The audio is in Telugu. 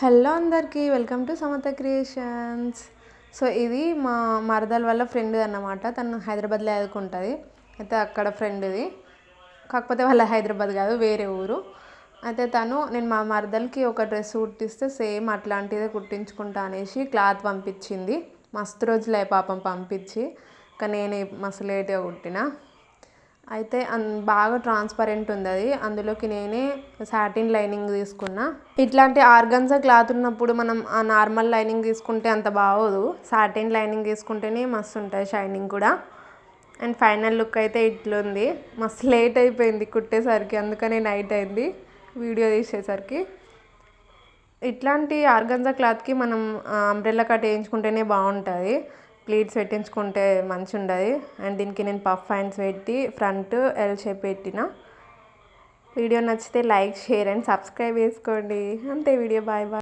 హలో అందరికీ welcome to Samatha creations. So ఇది మా మరదల వాళ్ళ ఫ్రెండ్ అన్నమాట. తను హైదరాబాద్లో చదువుకుంటుంది. అయితే అక్కడ ఫ్రెండ్ది, కాకపోతే వాళ్ళ హైదరాబాద్ కాదు, వేరే ఊరు. అయితే నేను మా మరదలకి ఒక డ్రెస్ కుట్టిస్తే సేమ్ అట్లాంటిదే కుట్టించుకుంటా అనేసి క్లాత్ పంపించింది. మస్తు రోజులే పాపం పంపించి, కానీ నేను మస్తు లేట్గా కుట్టిన. అయితే బాగా ట్రాన్స్పరెంట్ ఉంది అది. అందులోకి నేనే సాటిన్ లైనింగ్ తీసుకున్నా. ఇట్లాంటి ఆర్గన్జా క్లాత్ ఉన్నప్పుడు మనం ఆ నార్మల్ లైనింగ్ తీసుకుంటే అంత బాగోదు. సాటిన్ లైనింగ్ తీసుకుంటేనే మస్తు ఉంటుంది షైనింగ్ కూడా. అండ్ ఫైనల్ లుక్ అయితే ఇట్లుంది. మస్తు లేట్ అయిపోయింది కుట్టేసరికి, అందుకని నైట్ అయింది వీడియో తీసేసరికి. ఇట్లాంటి ఆర్గన్జా క్లాత్కి మనం అంబ్రెల్లా కట్ వేయించుకుంటేనే బాగుంటుంది. ప్లీట్స్ పెట్టించుకుంటే మంచిగా ఉండదు. అండ్ దీనికి నేను పఫ్ హ్యాండ్స్ పెట్టి ఫ్రంట్ ఎల్ షేప్ పెట్టిన. వీడియో నచ్చితే లైక్, షేర్ అండ్ సబ్స్క్రైబ్ చేసుకోండి. అంతే వీడియో. Bye bye.